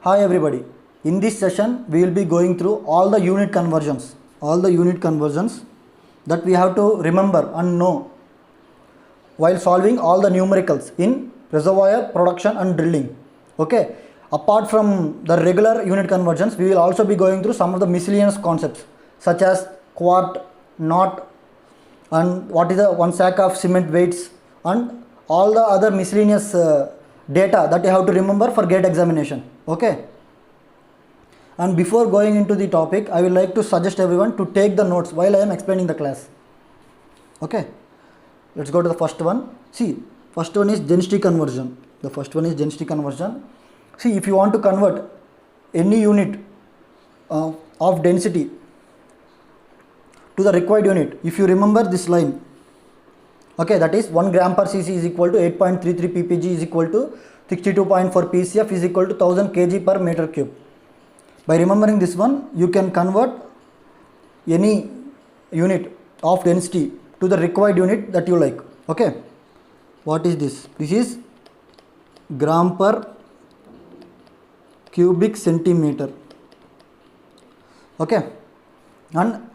Hi everybody. In this session we will be going through all the unit conversions that we have to remember and know while solving all the numericals in reservoir production and drilling. Okay. Apart from the regular unit conversions, we will also be going through some of the miscellaneous concepts such as quart, knot, and what is the 1 sack of cement weights, and all the other miscellaneous data that you have to remember for gate examination. Okay. And before going into the topic, I would like to suggest everyone to take the notes while I am explaining the class. Okay. Let's go to the first one. See, first one is density conversion. The first one is density conversion. See, if you want to convert any unit of density to the required unit, if you remember this line, okay, that is 1 gram per cc is equal to 8.33 ppg is equal to 62.4 pcf is equal to 1000 kg per meter cube. By remembering this one, you can convert any unit of density to the required unit that you like. Okay. What is this? This is gram per cubic centimeter. Okay. And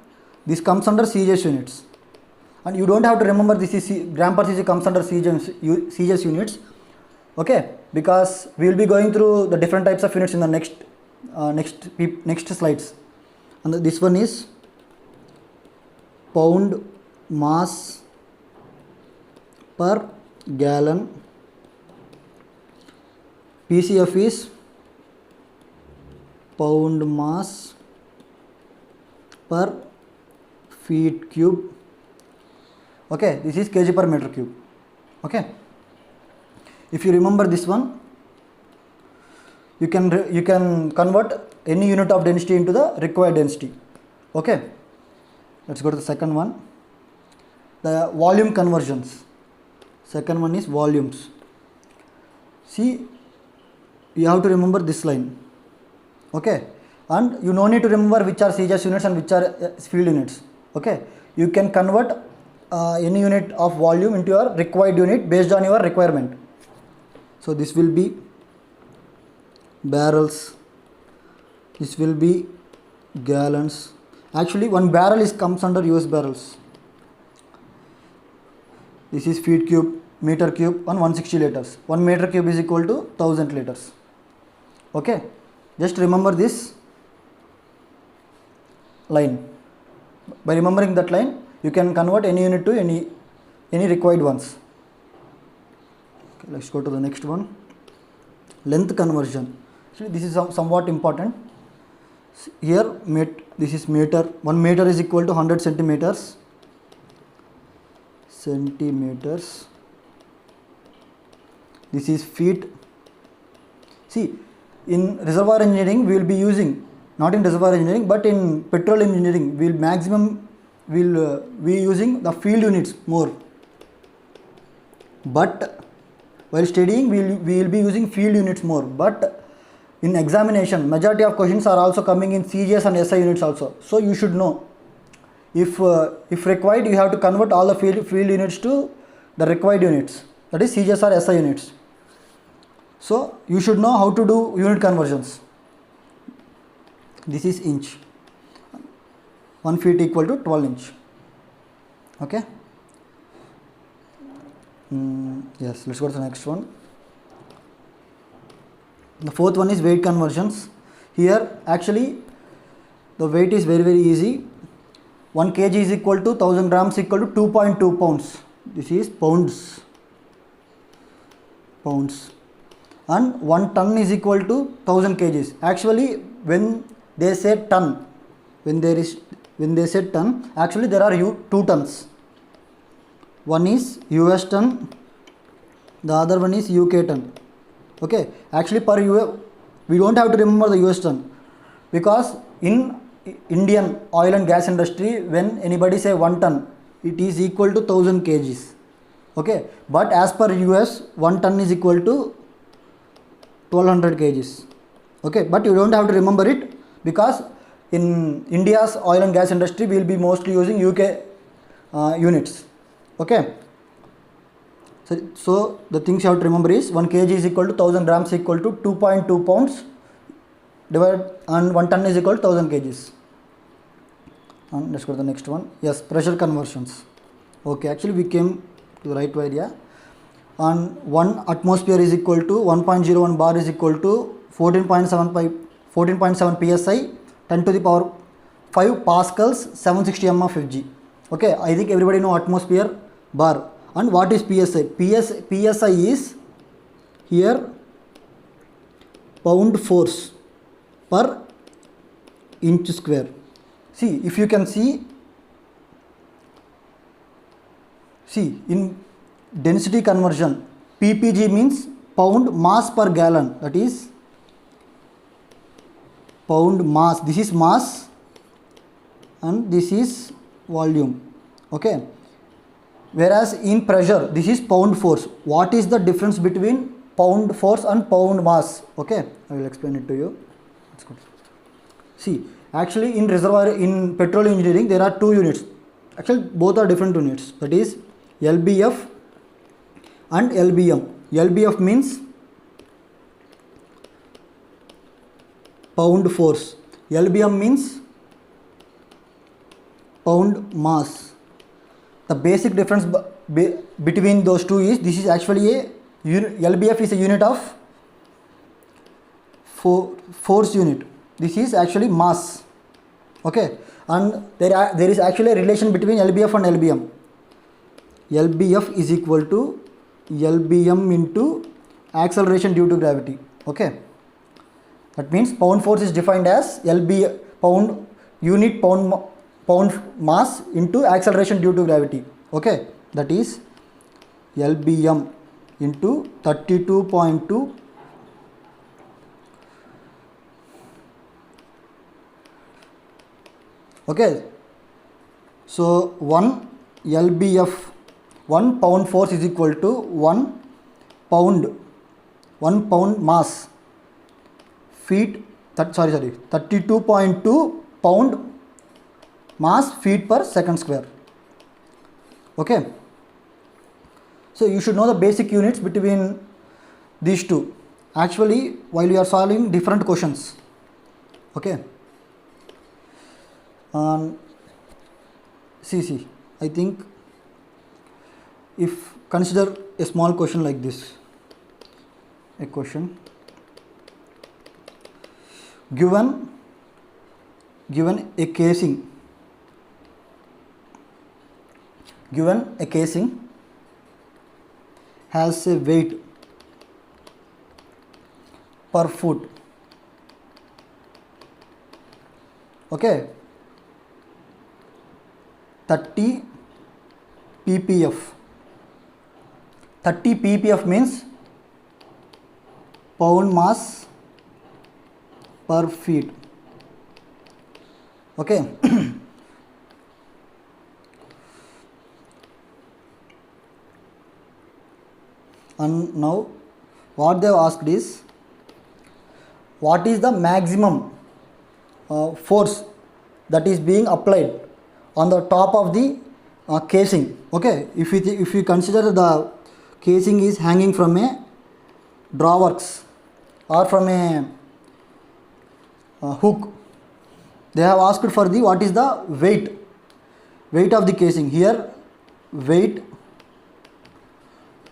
this comes under CJS units. And you don't have to remember this is gram per cc comes under CJS units. Okay. Because we will be going through the different types of units in the next slides. And this one is pound mass per gallon. PCF is pound mass per feet cube. Okay, this is kg per meter cube. Okay, if you remember this one, you can convert any unit of density into the required density. Okay, let's go to the second one, the volume conversions. Second one is volumes. See, you have to remember this line. Okay, and you no need to remember which are CJS units and which are field units. Okay, you can convert any unit of volume into your required unit based on your requirement. So this will be barrels, this will be gallons. Actually, 1 barrel comes under US barrels. This is feet cube, meter cube, and 160 liters. 1 meter cube is equal to 1000 liters. Okay, just remember this line. By remembering that line, you can convert any unit to any required ones. Okay, let's go to the next one. Length conversion. So this is somewhat important. Here, this is meter. 1 meter is equal to 100 centimeters. This is feet. See, in reservoir engineering, we will be using, not in reservoir engineering, but in petrol engineering, we will be using the field units more. But while studying, we will be using field units more. But in examination, majority of questions are also coming in CJS and SI units also. So you should know. If required, you have to convert all the field units to the required units. That is CJS or SI units. So you should know how to do unit conversions. This is inch. 1 feet equal to 12 inch. Okay. Yes, let's go to the next one. The fourth one is weight conversions. Here actually the weight is very easy. 1 kg is equal to 1000 grams equal to 2.2 pounds. This is pounds. And 1 ton is equal to 1000 kgs. Actually, when they say ton, actually there are 2 tons. One is US ton, the other one is UK ton. Okay, actually we don't have to remember the US ton, because in Indian oil and gas industry, when anybody say 1 ton, it is equal to 1000 kgs. Okay, but as per US, 1 ton is equal to 1200 kgs. Okay, but you don't have to remember it, because in India's oil and gas industry, we will be mostly using UK units. Okay, so the things you have to remember is 1 kg is equal to 1000 grams equal to 2.2 pounds divided, and 1 ton is equal to 1000 kgs. And let's go to the next one. Yes, pressure conversions. Okay, actually we came to the right area. And 1 atmosphere is equal to 1.01 bar is equal to 14.7 psi 10 to the power 5 pascals 760 m of Fg. Okay, I think everybody know atmosphere bar. And what is psi? Psi is here pound force per inch square. See, if you can see in density conversion, ppg means pound mass per gallon, that is pound mass. This is mass and this is volume. Okay, whereas in pressure this is pound force. What is the difference between pound force and pound mass? Okay, I will explain it to you. Let's go. See, actually in reservoir, in petrol engineering there are two units. Actually both are different units, that is LBF and LBM. LBF means pound force, LBM means pound mass. The basic difference between those two is this is actually a LBF is a unit of force unit. This is actually mass. Okay, and there is actually a relation between LBF and LBM. LBF is equal to LBM into acceleration due to gravity. Okay, that means pound force is defined as LB pound unit pound mass into acceleration due to gravity. Okay, that is LBM into 32.2 okay. So 1 LBF, 1 pound force is equal to 1 pound mass feet, 32.2 pound mass feet per second square. Okay, so you should know the basic units between these two actually while you are solving different questions. Okay, see, I think if consider a small question like this, a question given a casing, has a weight per foot. Okay, 30 ppf. 30 ppf means pound mass per feet. Okay. And now what they have asked is what is the maximum force that is being applied on the top of the casing. Okay, if you consider the casing is hanging from a drawworks or from a hook, they have asked for the what is the weight of the casing. Here weight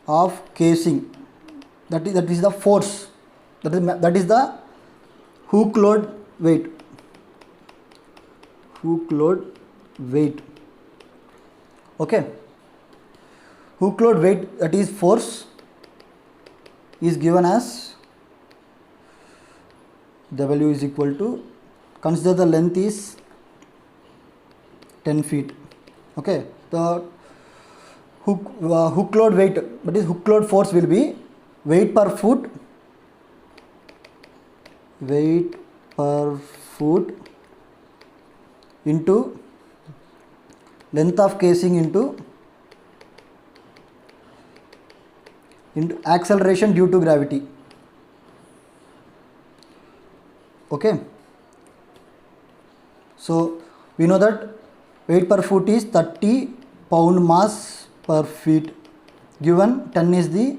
of casing, that is the force, that is the hook load weight. Okay, hook load weight, that is force, is given as W is equal to, consider the length is 10 feet. Okay, the hook load weight, that is hook load force, will be weight per foot into length of casing into acceleration due to gravity. Okay, so we know that weight per foot is 30 pound mass per feet, given 10 is the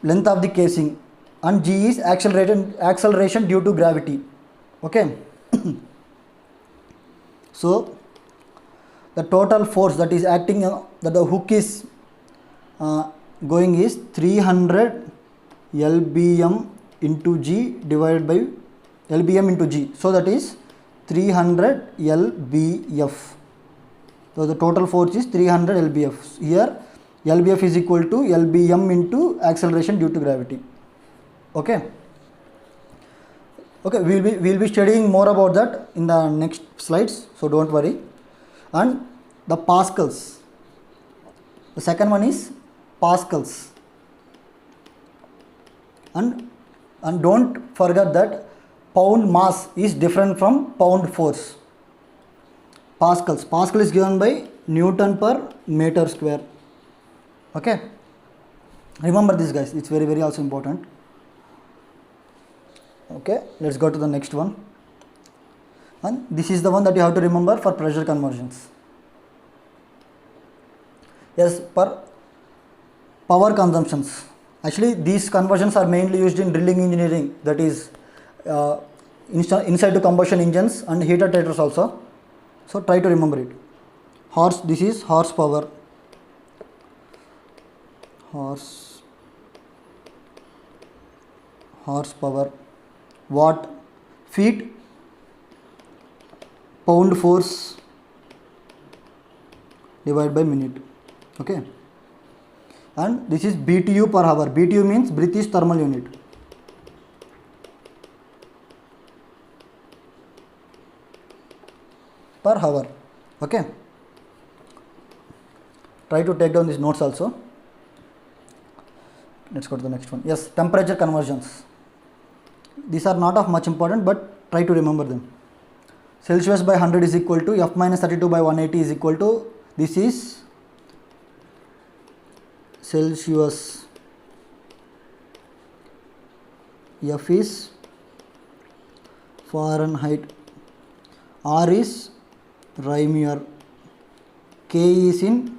length of the casing and g is acceleration due to gravity. Okay. So the total force that is acting that the hook is going is 300 lbm into g divided by lbm into g, so that is 300 lbf. So the total force is 300 lbf. Here lbf is equal to lbm into acceleration due to gravity. Okay. Okay, we'll be studying more about that in the next slides, so don't worry. And the pascals, the second one is pascals, and don't forget that pound mass is different from pound force. Pascal is given by Newton per meter square. Okay, remember this, guys, it's very also important. Okay, let's go to the next one, and this is the one that you have to remember for pressure conversions. Yes, per power consumptions. Actually, these conversions are mainly used in drilling engineering, that is inside to combustion engines and heater treaters also. So try to remember it. This is horsepower. Horsepower. Watt, feet, pound force divided by minute. Okay, and this is BTU per hour. BTU means British thermal unit. Per hour. Okay, try to take down these notes also. Let's go to the next one. Yes, temperature conversions. These are not of much important, but try to remember them. Celsius by 100 is equal to F minus 32 by 180 is equal to, this is Celsius, F is Fahrenheit, R is Réaumur, K is in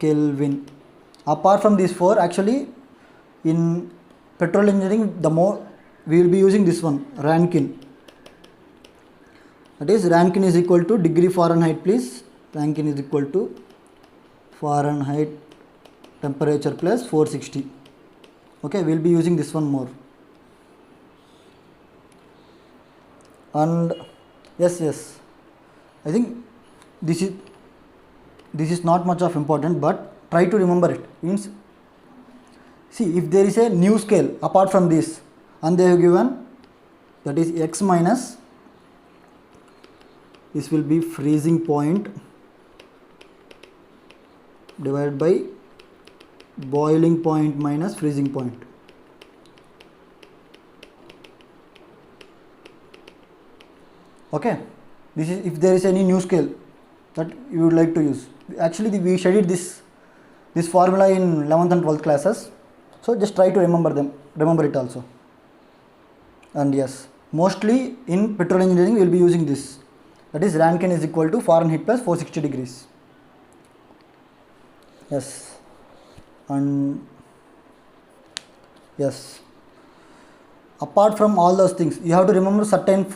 Kelvin. Apart from these four, actually in petrol engineering, the more we will be using this one, Rankine. That is, Rankine is equal to degree Fahrenheit, please. Rankine is equal to Fahrenheit temperature plus 460. Okay, we will be using this one more. And yes, I think this is not much of important, but try to remember it. Means, see, if there is a new scale apart from this, and they have given, that is x minus, this will be freezing point divided by boiling point minus freezing point. Okay, this is if there is any new scale that you would like to use. Actually, we studied this formula in 11th and 12th classes, so just try to remember it also. And yes, mostly in petrol engineering we will be using this, that is Rankine is equal to Fahrenheit plus 460 degrees. Yes, and yes, apart from all those things, you have to remember certain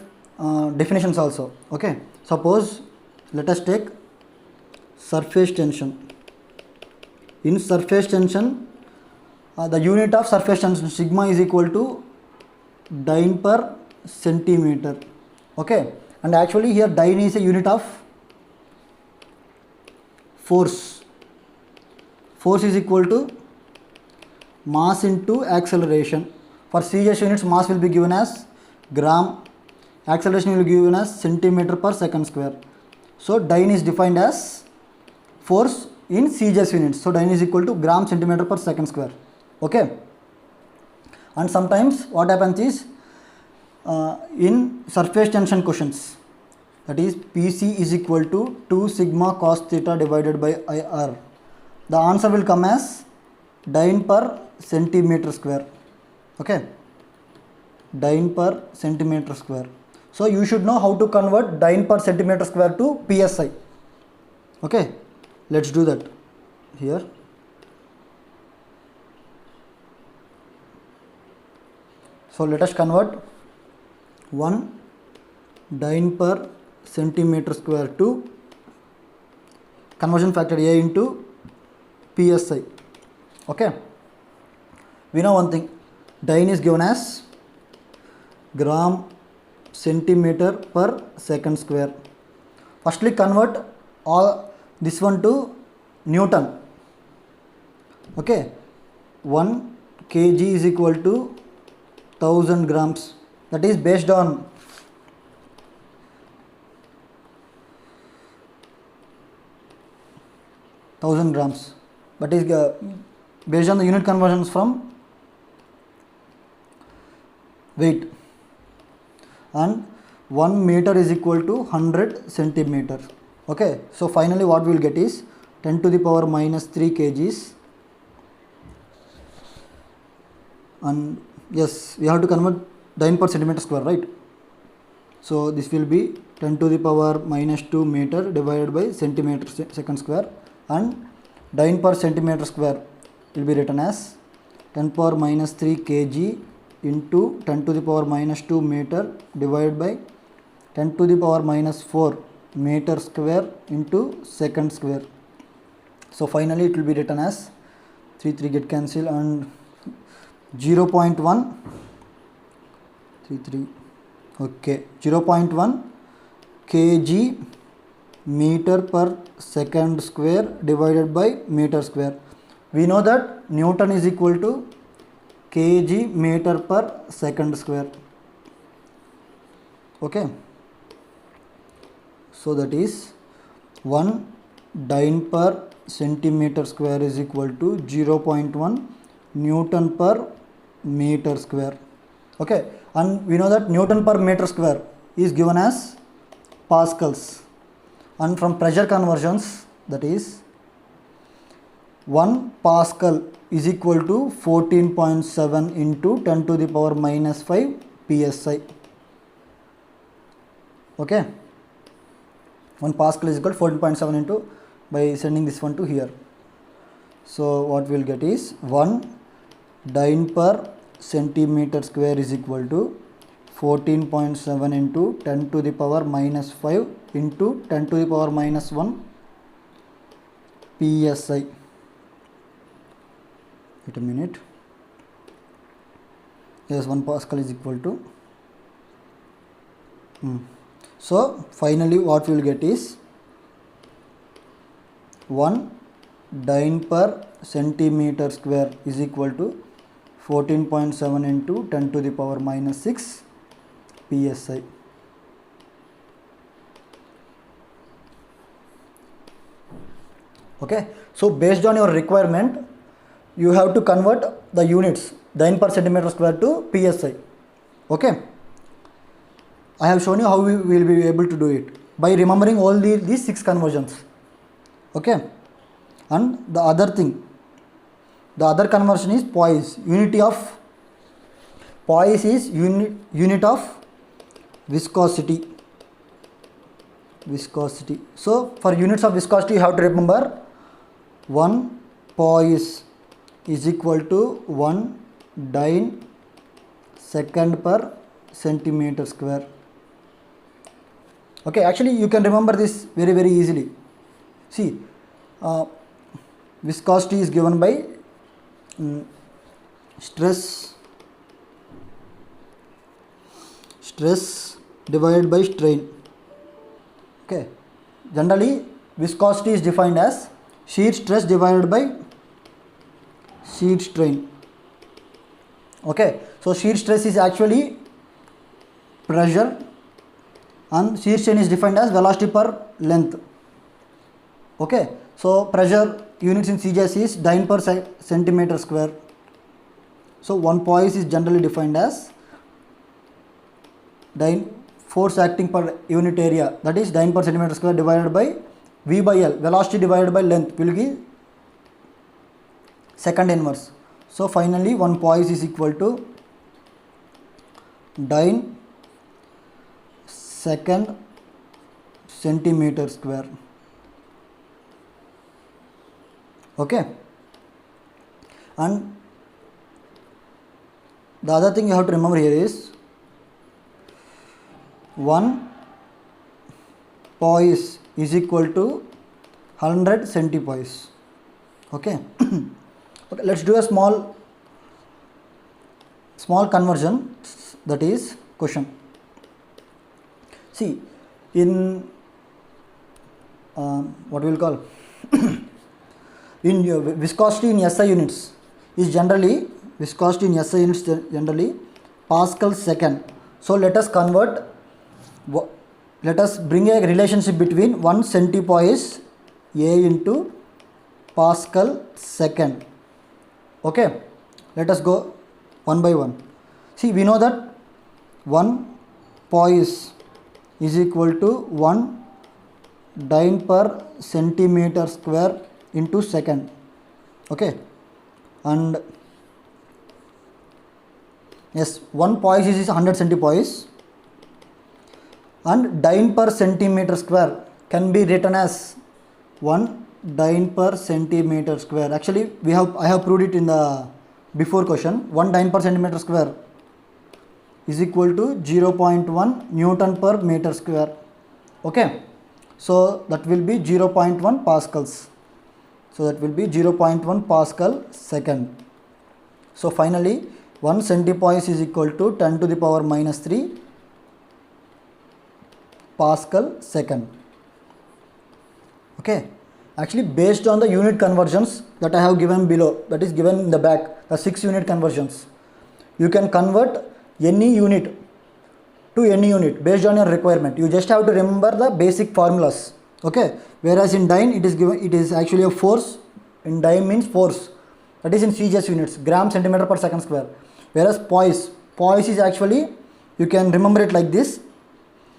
definitions also. Okay, suppose let us take surface tension. In surface tension, the unit of surface tension sigma is equal to dyne per centimeter. Okay, and actually here dyne is a unit of force. Force is equal to mass into acceleration. For CGS units, mass will be given as gram, acceleration will be given as centimeter per second square. So dyne is defined as force in CGS units. So dyne is equal to gram centimeter per second square. Okay, and sometimes what happens is in surface tension questions, that is PC is equal to 2 sigma cos theta divided by IR, the answer will come as dyne per centimeter square. Okay, dyne per centimeter square. So you should know how to convert dyne per centimeter square to PSI. Okay, let's do that here. So let us convert 1 dyne per centimeter square to conversion factor A into PSI. Okay, we know one thing, dyne is given as gram centimeter per second square. Firstly convert all this one to Newton. Okay, 1 kg is equal to 1000 grams, that is based on 1000 grams, but is based on the unit conversions from weight, and 1 meter is equal to 100 centimeter. Okay, so finally what we will get is 10 to the power minus 3 kgs, and yes, we have to convert dyne per centimeter square, right? So this will be 10 to the power minus 2 meter divided by centimeter second square, and dyne per centimeter square will be written as 10 power minus 3 kg into 10 to the power minus 2 meter divided by 10 to the power minus 4 meter square into second square. So finally it will be written as 3 get cancel, and 0.1 3 okay, 0.1 kg meter per second square divided by meter square. We know that Newton is equal to kg meter per second square. Okay, so that is 1 dyne per centimeter square is equal to 0.1 Newton per meter square. Okay, and we know that Newton per meter square is given as pascals, and from pressure conversions, that is 1 pascal is equal to 14.7 into 10 to the power minus 5 psi. Okay, 1 pascal is equal to 14.7 into, by sending this one to here. So what we will get is 1 dyne per centimeter square is equal to 14.7 into 10 to the power minus 5 into 10 to the power minus 1 psi. Wait a minute. Yes, 1 pascal is equal to So finally what we will get is 1 dyne per centimeter square is equal to 14.7 into 10 to the power minus 6 psi. Okay, so based on your requirement, you have to convert the units dyne per centimeter square to psi. Okay, I have shown you how we will be able to do it by remembering all these 6 conversions. Okay, and the other thing, the other conversion is poise. Poise is unit of viscosity. So for units of viscosity you have to remember 1 poise is equal to 1 dyne second per centimeter square. Okay, actually you can remember this very easily. See, viscosity is given by stress divided by strain. Okay, generally viscosity is defined as shear stress divided by shear strain. Okay, so shear stress is actually pressure, and shear strain is defined as velocity per length. Okay, so pressure units in CJS is dyne per centimeter square. So 1 poise is generally defined as dyne force acting per unit area, that is dyne per centimeter square divided by V by L, velocity divided by length will give second inverse. So finally 1 poise is equal to dyne second centimeter square. Okay, and the other thing you have to remember here is 1 poise is equal to 100 centipoise. Okay. Okay, let's do a small conversion, that is question. See, in what we will call in viscosity in SI units is generally Pascal second. So let us bring a relationship between 1 centipoise A into Pascal second. Okay, let us go one by one. See, we know that 1 poise is equal to 1 dyne per centimeter square into second. Okay, and yes, 1 poise is 100 centipoise, and dyne per centimeter square can be written as 1 dyne per centimeter square. Actually, I have proved it in the before question. 1 dyne per centimeter square is equal to 0.1 Newton per meter square. Okay, so that will be 0.1 pascals. So that will be 0.1 Pascal second. So finally 1 centipoise is equal to 10 to the power minus 3 Pascal second. Okay, actually based on the unit conversions that I have given below, that is given in the back, the 6 unit conversions, you can convert any unit to any unit based on your requirement. You just have to remember the basic formulas. Okay, whereas in dyne it is actually a force. In dyne means force, that is in CGS units, gram centimeter per second square. Whereas poise is actually, you can remember it like this,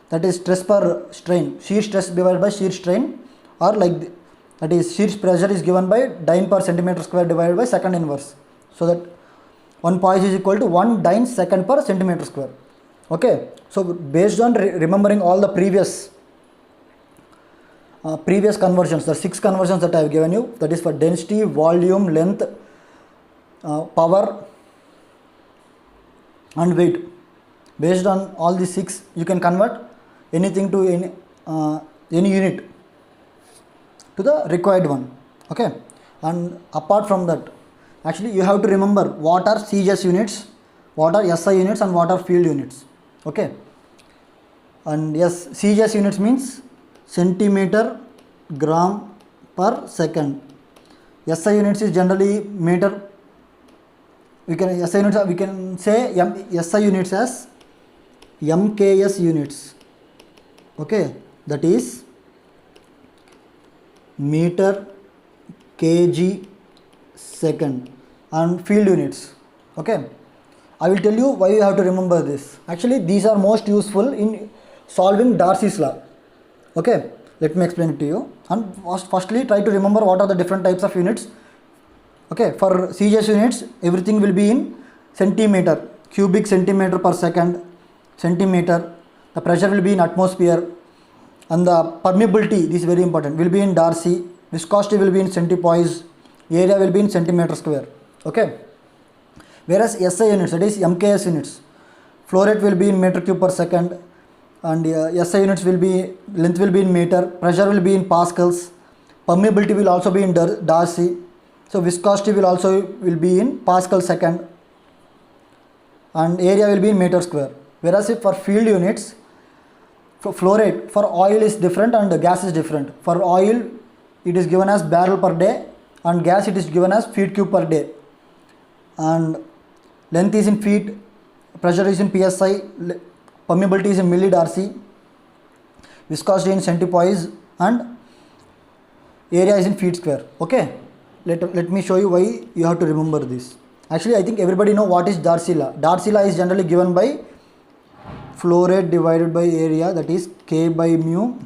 that is stress per strain, shear stress divided by shear strain, or like that is shear pressure is given by dyne per centimeter square divided by second inverse. So that 1 poise is equal to 1 dyne second per centimeter square. Okay, so based on remembering all the previous conversions, the 6 conversions that I have given you, that is for density, volume, length, power and weight. Based on all these 6, you can convert anything to any unit to the required one. Okay, and apart from that, actually you have to remember what are CGS units, what are SI units, and what are field units. Okay, and yes, CGS units means centimeter gram per second. SI units is generally meter. We can say SI units as MKS units. Okay, that is meter kg second. And field units. Okay, I will tell you why you have to remember this. Actually, these are most useful in solving Darcy's law. Okay, let me explain it to you. And firstly, try to remember what are the different types of units. Okay, for CGS units, everything will be in centimeter, cubic centimeter per second, centimeter. The pressure will be in atmosphere, and the permeability, this is very important, will be in Darcy. Viscosity will be in centipoise. Area will be in centimeter square. Okay, whereas SI units, that is MKS units, flow rate will be in meter cube per second, and SI units will be, length will be in meter, pressure will be in pascals, permeability will also be in Darcy. So viscosity will be in Pascal second, and area will be in meter square. Whereas if for field units, for flow rate for oil is different and gas is different. For oil it is given as barrel per day, and gas it is given as feet cube per day, and length is in feet, pressure is in psi, permeability is in milli Darcy, viscosity in centipoise, and area is in feet square. Okay, let me show you why you have to remember this. Actually, I think everybody know what is Darcy law. Darcy law is generally given by flow rate divided by area, that is K by mu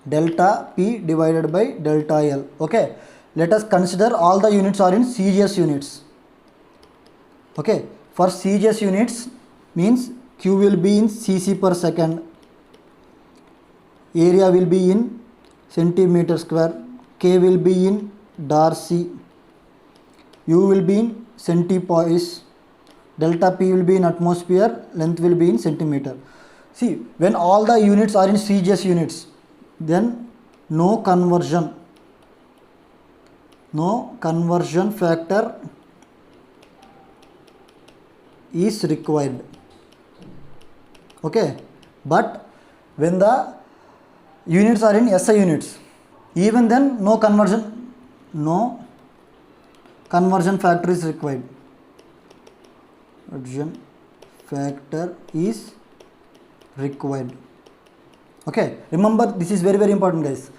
delta P divided by delta L. Okay, let us consider all the units are in CGS units. Okay, for CGS units means Q will be in cc per second, area will be in centimeter square, K will be in Darcy, U will be in centipoise, delta P will be in atmosphere, length will be in centimeter. See, when all the units are in CGS units, then no conversion factor is required. Okay, but when the units are in SI units, even then no conversion factor is required. Conversion factor is required. Okay, remember this is very important, guys.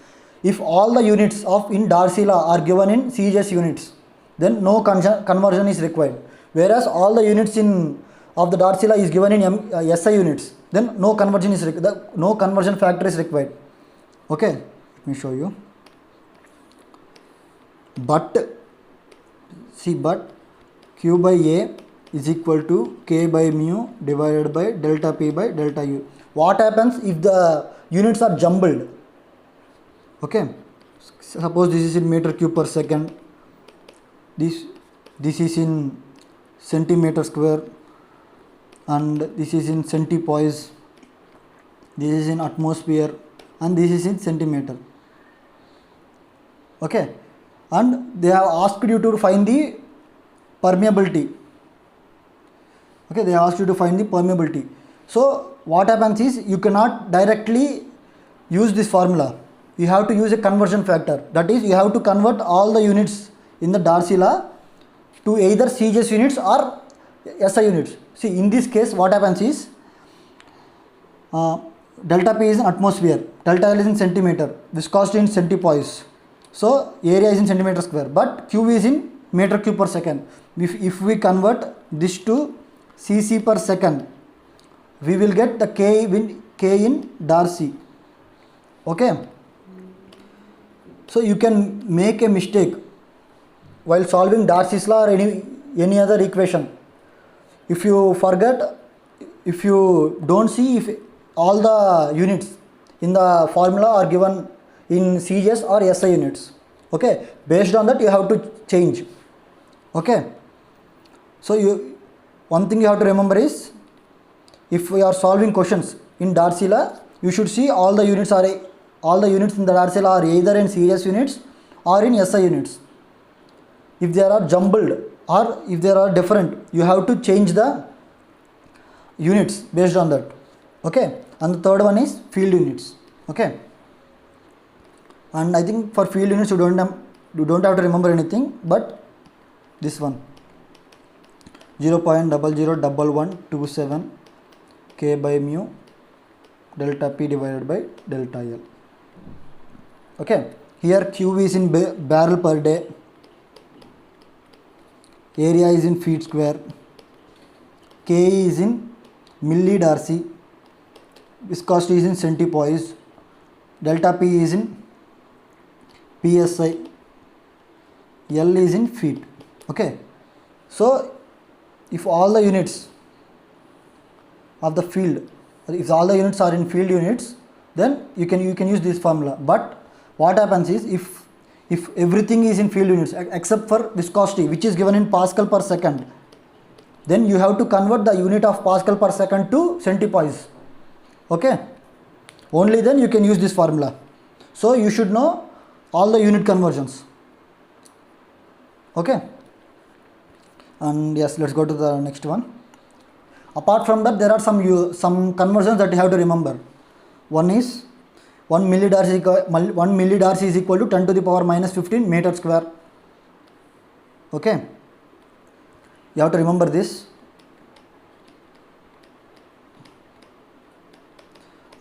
If all the units of in Darcy law are given in CGS units, then no conversion is required. Whereas all the units of the Darcy law is given in SI units, then no conversion factor is required. Okay, let me show you. But Q by A is equal to K by mu divided by delta P by delta U. What happens if the units are jumbled? Okay, suppose this is in meter cube per second, this is in centimeter square, and this is in centipoise, this is in atmosphere, and this is in centimeter. Okay, and they have asked you to find the permeability. Okay, they asked you to find the permeability. So what happens is, you cannot directly use this formula. You have to use a conversion factor. That is, you have to convert all the units in the Darcy law to either CGS units or SI units. See, in this case, what happens is, delta P is in atmosphere, delta L is in centimeter, viscosity in centipoise. So area is in centimeter square, but Q is in meter cube per second. If we convert this to cc per second, we will get the K in Darcy. Okay. So you can make a mistake while solving Darcy's law or any other equation. If you forget, if you don't see if all the units in the formula are given in CGS or SI units. Okay, based on that you have to change. Okay, so one thing you have to remember is, if we are solving questions in Darcy law, you should see all the units in the Darcy law are either in CGS units or in SI units. If they are jumbled or if they are different, you have to change the units based on that. Okay, and the third one is field units. Okay, and I think for field units you don't have to remember anything but this one, 0.001127 K by mu delta P divided by delta L. Okay, here Q is in barrel per day, area is in feet square, K is in milli Darcy, viscosity is in centipoise, delta P is in PSI, L is in feet. Okay, so if all the units of the field, if all the units are in field units, then you can use this formula. But what happens is, if everything is in field units except for viscosity, which is given in Pascal per second, then you have to convert the unit of Pascal per second to centipoise. Okay, only then you can use this formula. So you should know all the unit conversions. Okay, and yes, let's go to the next one. Apart from that, there are some conversions that you have to remember. One is 1 millidarcy is equal to 10 to the power minus 15 meter square. Okay, you have to remember this.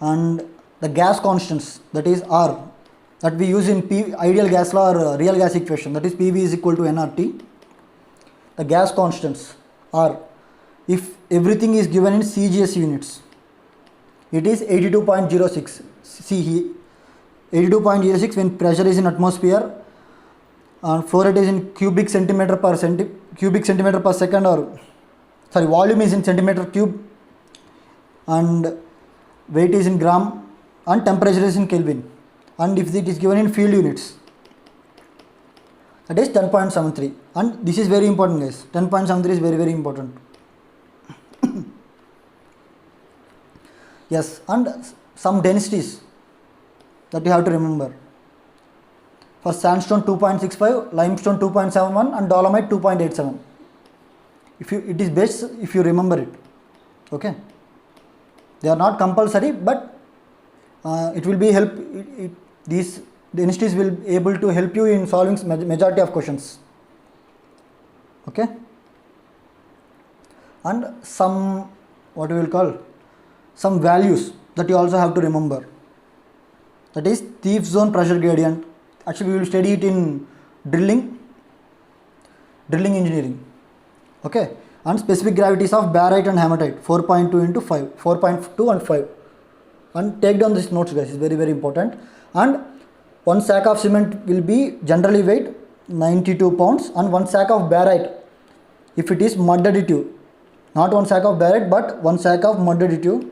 And the gas constants, that is R, that we use in ideal gas law or real gas equation, that is PV is equal to nRT. The gas constants are, if everything is given in CGS units, it is 82.06. See here, 82.06 when pressure is in atmosphere and flow rate is in cubic centimeter per second, or sorry, volume is in centimeter cube, and weight is in gram, and temperature is in Kelvin. And if it is given in field units, that is 10.73. And this is very important, guys. 10.73 is very important. Yes, and some densities that you have to remember. For sandstone 2.65, limestone 2.71 and dolomite 2.87. It is best if you remember it. Okay. They are not compulsory, but it will be help. These densities will be able to help you in solving majority of questions. Okay. And some, what we will call, some values that you also have to remember. That is thief zone pressure gradient. Actually, we will study it in drilling engineering. Okay. And specific gravities of barite and hematite 4.2 into 5, 4.2 and 5. And take down these notes, guys, is very, very important. And one sack of cement will be generally weighed 92 pounds, and one sack of barite, if it is mud additive, not one sack of barite but one sack of mud additive,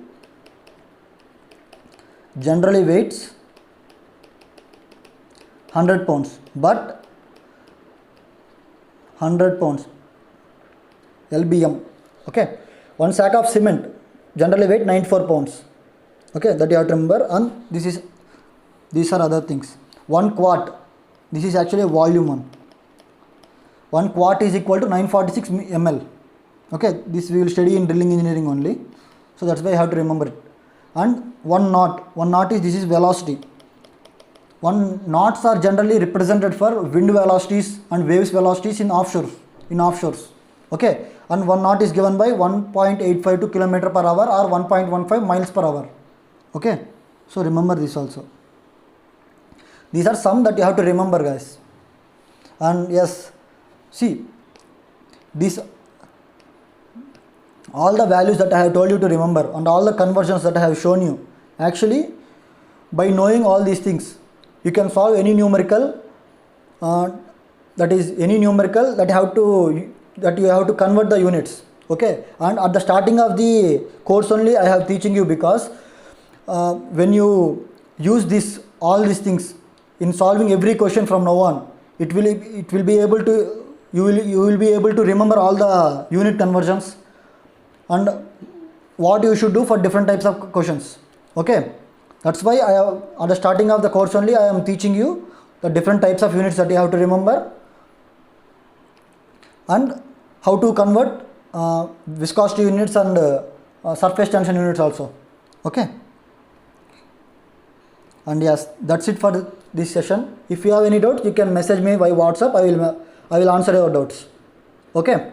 generally weighs 100 pounds, but 100 pounds LBM. Okay, one sack of cement generally weight 94 pounds. Okay, that you have to remember. And these are other things. 1 quart, this is actually a volume one. 1 quart is equal to 946 ml. Okay, this we will study in drilling engineering only, so that's why you have to remember it. And 1 knot is, this is velocity. 1 knots are generally represented for wind velocities and waves velocities in offshores. Okay, and 1 knot is given by 1.852 km per hour or 1.15 miles per hour. Okay, so remember this also. These are some that you have to remember, guys. And yes, see, these all the values that I have told you to remember and all the conversions that I have shown you, actually by knowing all these things, you can solve any numerical, that you have to convert the units. Okay, and at the starting of the course only I have teaching you, because when you use all these things in solving every question from now on, you will be able to remember all the unit conversions and what you should do for different types of questions. Okay, that's why at the starting of the course only I am teaching you the different types of units that you have to remember and how to convert viscosity units and surface tension units also. Okay, and yes, that's it for this session. If you have any doubts, you can message me by WhatsApp. I will answer your doubts. Okay.